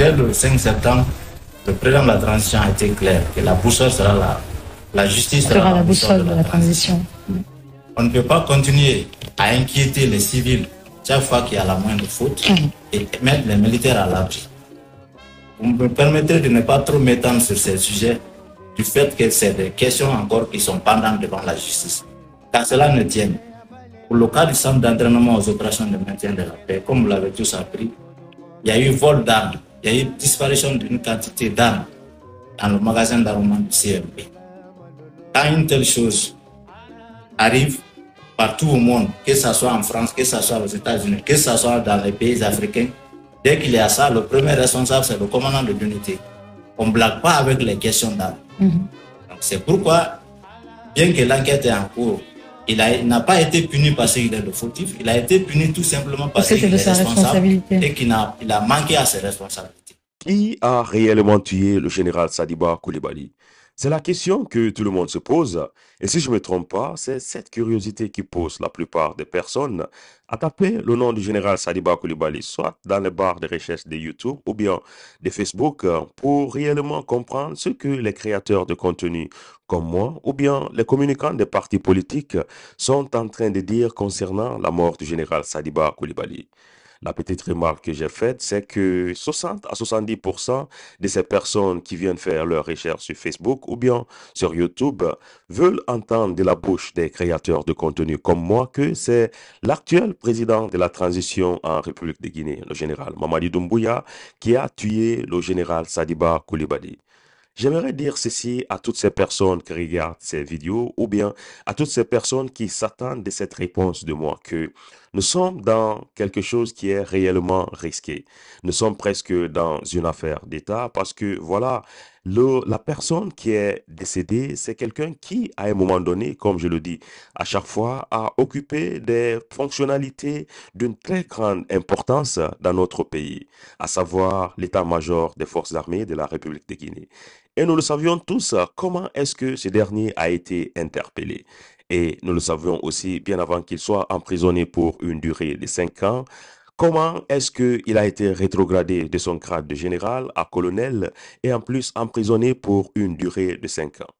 Dès le 5 septembre, le président de la transition a été clair que la boussole sera la justice sera la boussole de la transition. On ne peut pas continuer à inquiéter les civils chaque fois qu'il y a la moindre faute et mettre les militaires à l'abri. Vous me permettrez de ne pas trop m'étendre sur ces sujets du fait que c'est des questions encore qui sont pendantes devant la justice. Car cela ne tient. Pour le cas du centre d'entraînement aux opérations de maintien de la paix, comme vous l'avez tous appris, il y a eu vol d'armes, il y a eu disparition d'une quantité d'armes dans le magasin d'armement du CMP. Quand une telle chose arrive partout au monde, que ce soit en France, que ce soit aux États-Unis, que ce soit dans les pays africains, dès qu'il y a ça, le premier responsable, c'est le commandant de l'unité. On ne blague pas avec les questions d'armes. Donc c'est pourquoi, bien que l'enquête est en cours, il n'a pas été puni parce qu'il est le fautif, il a été puni tout simplement parce qu'il est responsable et qu'il a manqué à ses responsabilités. Qui a réellement tué le général Sadiba Coulibaly? C'est la question que tout le monde se pose. Et si je ne me trompe pas, c'est cette curiosité qui pousse la plupart des personnes à taper le nom du général Sadiba Coulibaly, soit dans les barres de recherche de YouTube ou bien de Facebook, pour réellement comprendre ce que les créateurs de contenu comme moi ou bien les communicants des partis politiques sont en train de dire concernant la mort du général Sadiba Coulibaly. La petite remarque que j'ai faite, c'est que 60 à 70% de ces personnes qui viennent faire leurs recherches sur Facebook ou bien sur YouTube veulent entendre de la bouche des créateurs de contenu comme moi que c'est l'actuel président de la transition en République de Guinée, le général Mamadi Doumbouya, qui a tué le général Sadiba Coulibaly. J'aimerais dire ceci à toutes ces personnes qui regardent ces vidéos ou bien à toutes ces personnes qui s'attendent de cette réponse de moi que nous sommes dans quelque chose qui est réellement risqué. Nous sommes presque dans une affaire d'État parce que voilà, la personne qui est décédée, c'est quelqu'un qui, à un moment donné, comme je le dis à chaque fois, a occupé des fonctionnalités d'une très grande importance dans notre pays, à savoir l'état-major des forces armées de la République de Guinée. Et nous le savions tous, comment est-ce que ce dernier a été interpellé. Et nous le savions aussi bien avant qu'il soit emprisonné pour une durée de 5 ans. Comment est-ce qu'il a été rétrogradé de son grade de général à colonel et en plus emprisonné pour une durée de 5 ans.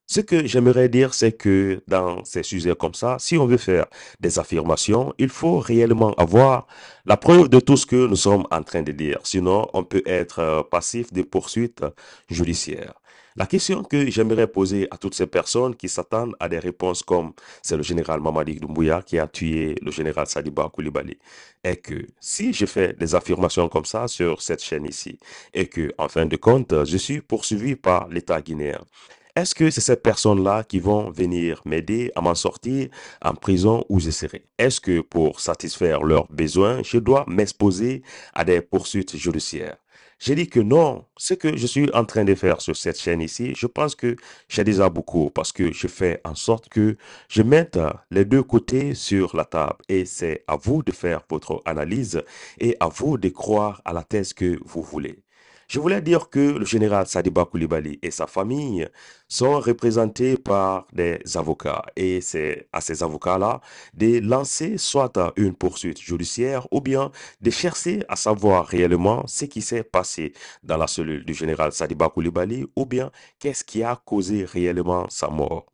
Ce que j'aimerais dire, c'est que dans ces sujets comme ça, si on veut faire des affirmations, il faut réellement avoir la preuve de tout ce que nous sommes en train de dire. Sinon, on peut être passif de poursuites judiciaires. La question que j'aimerais poser à toutes ces personnes qui s'attendent à des réponses comme c'est le général Mamadi Doumbouya qui a tué le général Sadiba Coulibaly est que si je fais des affirmations comme ça sur cette chaîne ici et que en fin de compte je suis poursuivi par l'État guinéen, est-ce que c'est ces personnes-là qui vont venir m'aider à m'en sortir en prison où je serai? Est-ce que pour satisfaire leurs besoins, je dois m'exposer à des poursuites judiciaires? J'ai dit que non, ce que je suis en train de faire sur cette chaîne ici, je pense que j'ai déjà beaucoup parce que je fais en sorte que je mette les deux côtés sur la table et c'est à vous de faire votre analyse et à vous de croire à la thèse que vous voulez. Je voulais dire que le général Sadiba Coulibaly et sa famille sont représentés par des avocats et c'est à ces avocats-là de lancer soit une poursuite judiciaire ou bien de chercher à savoir réellement ce qui s'est passé dans la cellule du général Sadiba Coulibaly ou bien qu'est-ce qui a causé réellement sa mort.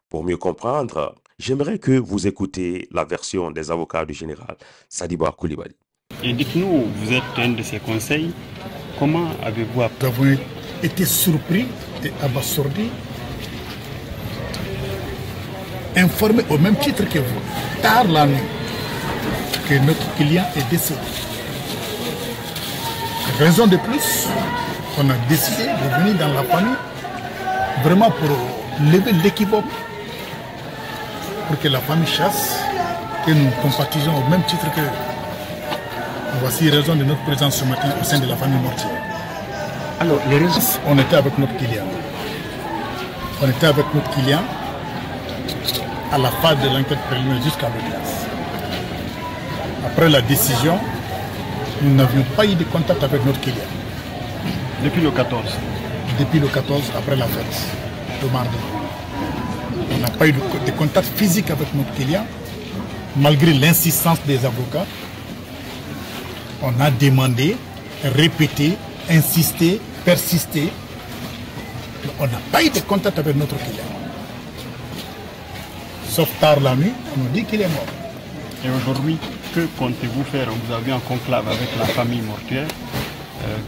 Pour mieux comprendre, j'aimerais que vous écoutez la version des avocats du général Sadiba Coulibaly. Et dites-nous, vous êtes un de ces conseils. Comment avez-vous appris? Nous avons été surpris et abasourdis, informés au même titre que vous, tard la nuit, que notre client est décédé. Raison de plus, on a décidé de venir dans la famille vraiment pour lever l'équivoque, pour que la famille chasse et nous compatisons au même titre que voici raison de notre présence ce matin au sein de la famille mortière. Alors, les raisons, on était avec notre client. On était avec notre client à la phase de l'enquête préliminaire jusqu'à l'audience. Après la décision, nous n'avions pas eu de contact avec notre client. Depuis le 14? Depuis le 14, après la fête, le mardi. On n'a pas eu de contact physique avec notre client, malgré l'insistance des avocats. On a demandé, répété, insisté, persisté. On n'a pas eu de contact avec notre client. Sauf tard la nuit, on nous dit qu'il est mort. Et aujourd'hui, que comptez-vous faire? Vous avez un conclave avec la famille mortuaire.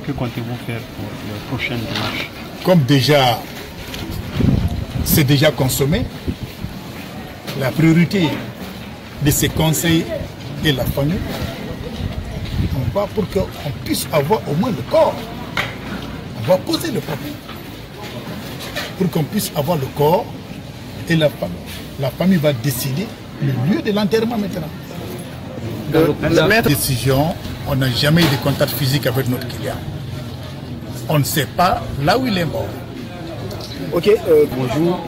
Que comptez-vous faire pour les prochaines démarches? Comme déjà, c'est déjà consommé, la priorité de ces conseils et la famille, on va pour qu'on puisse avoir au moins le corps. On va poser le problème. Pour qu'on puisse avoir le corps et la famille. La famille va décider le lieu de l'enterrement maintenant. La décision, on n'a jamais eu de contact physique avec notre client. On ne sait pas là où il est mort. Ok, bonjour.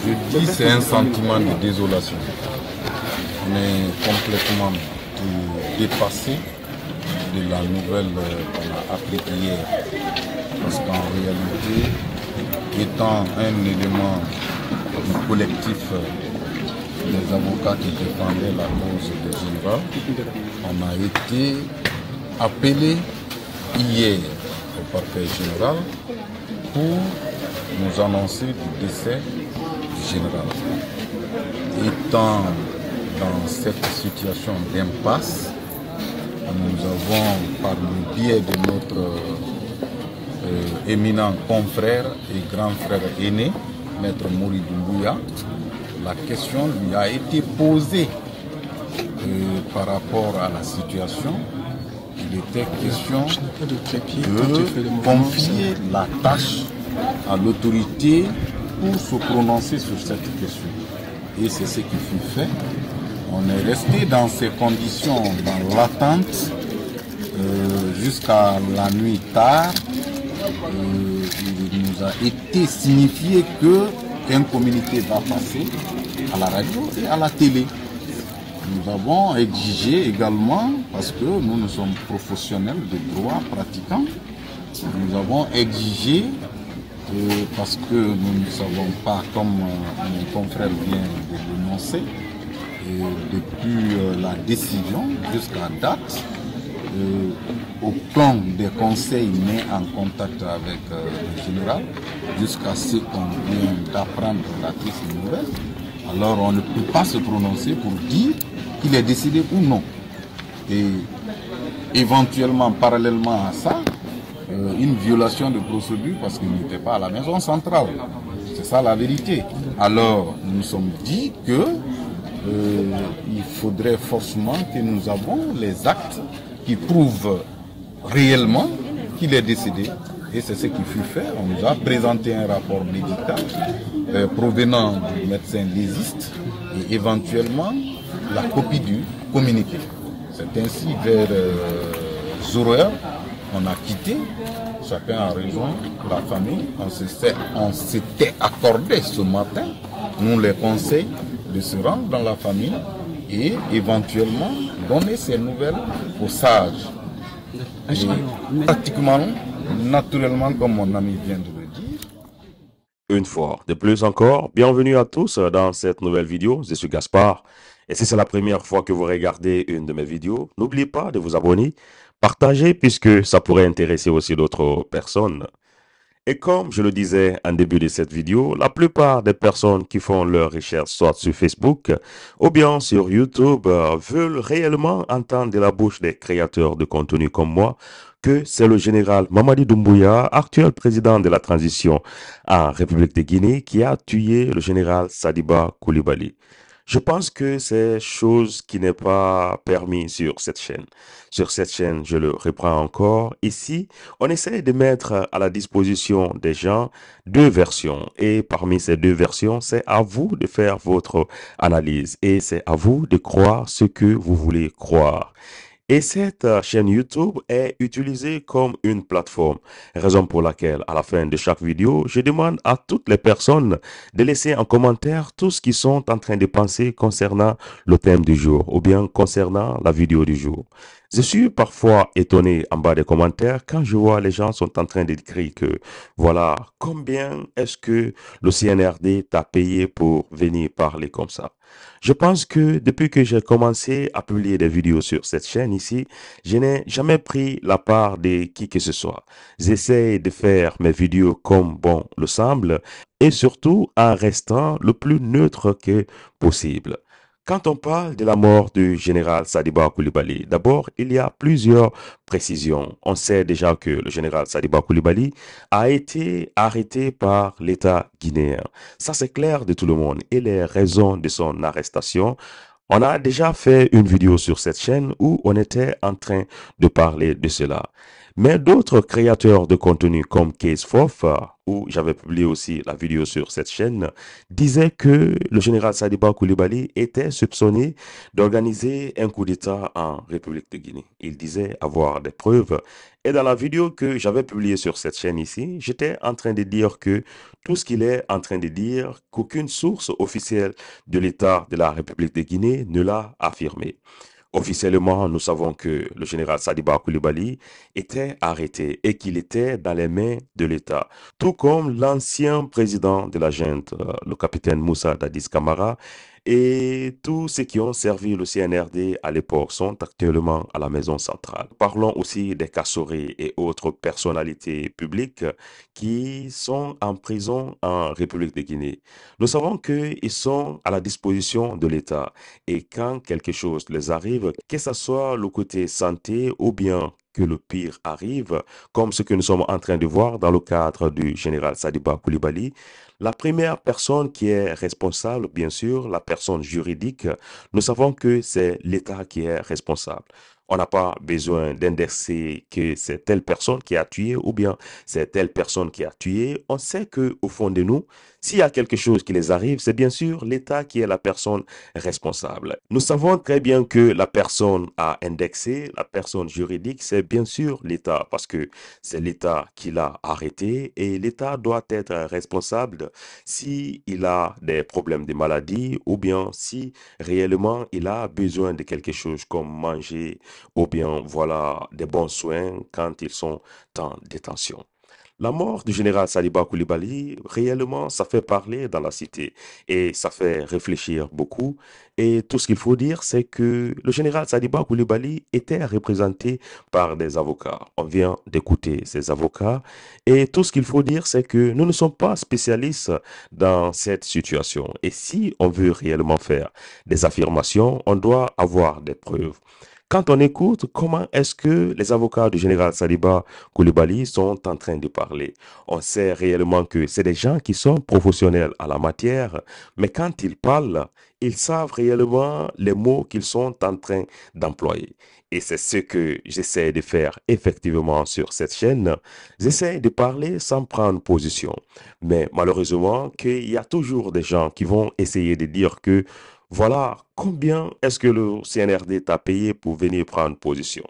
Je dis c'est un sentiment de désolation. On est complètement dépassé de la nouvelle qu'on a appris hier. Parce qu'en réalité, étant un élément du collectif des avocats qui défendaient la cause de général, on a été appelé hier au parquet général pour nous annoncer du décès du général. Étant dans cette situation d'impasse, nous avons, par le biais de notre éminent confrère et grand frère aîné, Maître Mori Doumbouya, la question lui a été posée par rapport à la situation. Il était question de confier la tâche à l'autorité pour se prononcer sur cette question. Et c'est ce qui fut fait. On est resté dans ces conditions, dans l'attente, jusqu'à la nuit tard. Il nous a été signifié qu'un communiqué va passer à la radio et à la télé. Nous avons exigé également, parce que nous sommes professionnels de droit pratiquants, nous avons exigé, parce que nous ne savons pas, comme mon confrère vient de l'énoncer, depuis la décision jusqu'à date, aucun des conseils n'est en contact avec le général, jusqu'à ce qu'on vient d'apprendre la triste nouvelle. Alors on ne peut pas se prononcer pour dire qu'il est décédé ou non. Et éventuellement, parallèlement à ça, une violation de procédure parce qu'il n'était pas à la maison centrale. C'est ça la vérité. Alors nous nous sommes dit que il faudrait forcément que nous avons les actes qui prouvent réellement qu'il est décédé. Et c'est ce qui fut fait. On nous a présenté un rapport médical provenant du médecin légiste et éventuellement la copie du communiqué. C'est ainsi vers 0 heure, on a quitté, chacun a rejoint la famille. On s'était accordé ce matin, nous les conseils, de se rendre dans la famille et éventuellement donner ces nouvelles aux sages. Et pratiquement, naturellement, comme mon ami vient de le dire. Une fois de plus encore, bienvenue à tous dans cette nouvelle vidéo. Je suis Gaspard. Et si c'est la première fois que vous regardez une de mes vidéos, n'oubliez pas de vous abonner, partager puisque ça pourrait intéresser aussi d'autres personnes. Et comme je le disais en début de cette vidéo, la plupart des personnes qui font leurs recherches soit sur Facebook ou bien sur YouTube veulent réellement entendre de la bouche des créateurs de contenu comme moi que c'est le général Mamadi Doumbouya, actuel président de la transition en République de Guinée, qui a tué le général Sadiba Coulibaly. Je pense que c'est chose qui n'est pas permis sur cette chaîne. Sur cette chaîne, je le reprends encore. Ici, on essaie de mettre à la disposition des gens deux versions. Et parmi ces deux versions, c'est à vous de faire votre analyse. Et c'est à vous de croire ce que vous voulez croire. Et cette chaîne YouTube est utilisée comme une plateforme, raison pour laquelle à la fin de chaque vidéo, je demande à toutes les personnes de laisser en commentaire tout ce qu'ils sont en train de penser concernant le thème du jour ou bien concernant la vidéo du jour. Je suis parfois étonné en bas des commentaires quand je vois les gens sont en train d'écrire que voilà, combien est-ce que le CNRD t'a payé pour venir parler comme ça? Je pense que depuis que j'ai commencé à publier des vidéos sur cette chaîne ici, je n'ai jamais pris la part de qui que ce soit. J'essaie de faire mes vidéos comme bon le semble et surtout en restant le plus neutre que possible. Quand on parle de la mort du général Sadiba Koulibaly, d'abord, il y a plusieurs précisions. On sait déjà que le général Sadiba Koulibaly a été arrêté par l'État guinéen. Ça, c'est clair de tout le monde. Et les raisons de son arrestation, on a déjà fait une vidéo sur cette chaîne où on était en train de parler de cela. Mais d'autres créateurs de contenu comme CaseFof, où j'avais publié aussi la vidéo sur cette chaîne, disaient que le général Sadiba Koulibaly était soupçonné d'organiser un coup d'État en République de Guinée. Il disait avoir des preuves. Et dans la vidéo que j'avais publiée sur cette chaîne ici, j'étais en train de dire que tout ce qu'il est en train de dire, qu'aucune source officielle de l'État de la République de Guinée ne l'a affirmé. Officiellement, nous savons que le général Sadiba Koulibaly était arrêté et qu'il était dans les mains de l'État, tout comme l'ancien président de la junte, le capitaine Moussa Dadis Camara, et tous ceux qui ont servi le CNRD à l'époque sont actuellement à la maison centrale. Parlons aussi des Kassoré et autres personnalités publiques qui sont en prison en République de Guinée. Nous savons qu'ils sont à la disposition de l'État. Et quand quelque chose les arrive, que ce soit le côté santé ou bien que le pire arrive, comme ce que nous sommes en train de voir dans le cadre du général Sadiba Koulibaly, la première personne qui est responsable, bien sûr, la personne juridique, nous savons que c'est l'État qui est responsable. On n'a pas besoin d'indexer que c'est telle personne qui a tué ou bien c'est telle personne qui a tué. On sait que au fond de nous, s'il y a quelque chose qui les arrive, c'est bien sûr l'État qui est la personne responsable. Nous savons très bien que la personne à indexer, la personne juridique, c'est bien sûr l'État parce que c'est l'État qui l'a arrêté et l'État doit être responsable si il a des problèmes de maladie ou bien si réellement il a besoin de quelque chose comme manger ou bien voilà des bons soins quand ils sont en détention. La mort du général Sadiba Koulibaly, réellement, ça fait parler dans la cité et ça fait réfléchir beaucoup. Et tout ce qu'il faut dire, c'est que le général Sadiba Koulibaly était représenté par des avocats. On vient d'écouter ces avocats et tout ce qu'il faut dire, c'est que nous ne sommes pas spécialistes dans cette situation. Et si on veut réellement faire des affirmations, on doit avoir des preuves. Quand on écoute comment est-ce que les avocats du général Sadiba Koulibaly sont en train de parler, on sait réellement que c'est des gens qui sont professionnels à la matière, mais quand ils parlent, ils savent réellement les mots qu'ils sont en train d'employer. Et c'est ce que j'essaie de faire effectivement sur cette chaîne. J'essaie de parler sans prendre position. Mais malheureusement, qu'il y a toujours des gens qui vont essayer de dire que voilà combien est-ce que le CNRD t'a payé pour venir prendre position.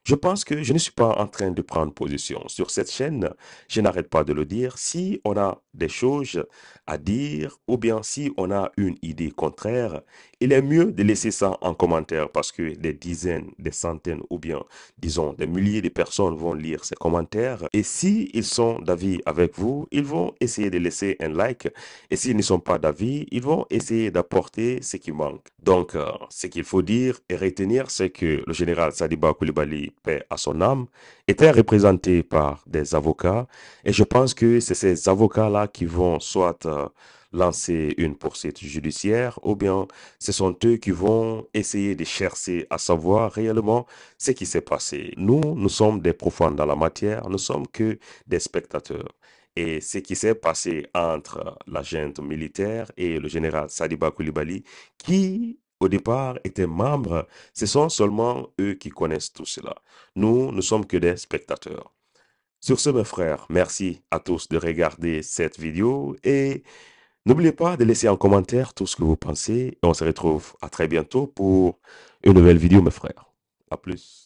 Je pense que je ne suis pas en train de prendre position. Sur cette chaîne, je n'arrête pas de le dire. Si on a des choses à dire ou bien si on a une idée contraire, il est mieux de laisser ça en commentaire parce que des dizaines, des centaines ou bien, disons, des milliers de personnes vont lire ces commentaires. Et si ils sont d'avis avec vous, ils vont essayer de laisser un like. Et s'ils ne sont pas d'avis, ils vont essayer d'apporter ce qui manque. Donc, ce qu'il faut dire et retenir, c'est que le général Sadiba Koulibaly, paix à son âme, était représenté par des avocats. Et je pense que c'est ces avocats-là qui vont soit lancer une poursuite judiciaire ou bien ce sont eux qui vont essayer de chercher à savoir réellement ce qui s'est passé. Nous sommes des profanes dans la matière, nous sommes que des spectateurs. Et ce qui s'est passé entre la junte militaire et le général Sadiba Koulibaly, qui au départ étaient membres, ce sont seulement eux qui connaissent tout cela. Nous ne sommes que des spectateurs. Sur ce, mes frères, merci à tous de regarder cette vidéo et n'oubliez pas de laisser en commentaire tout ce que vous pensez. Et on se retrouve à très bientôt pour une nouvelle vidéo, mes frères. À plus.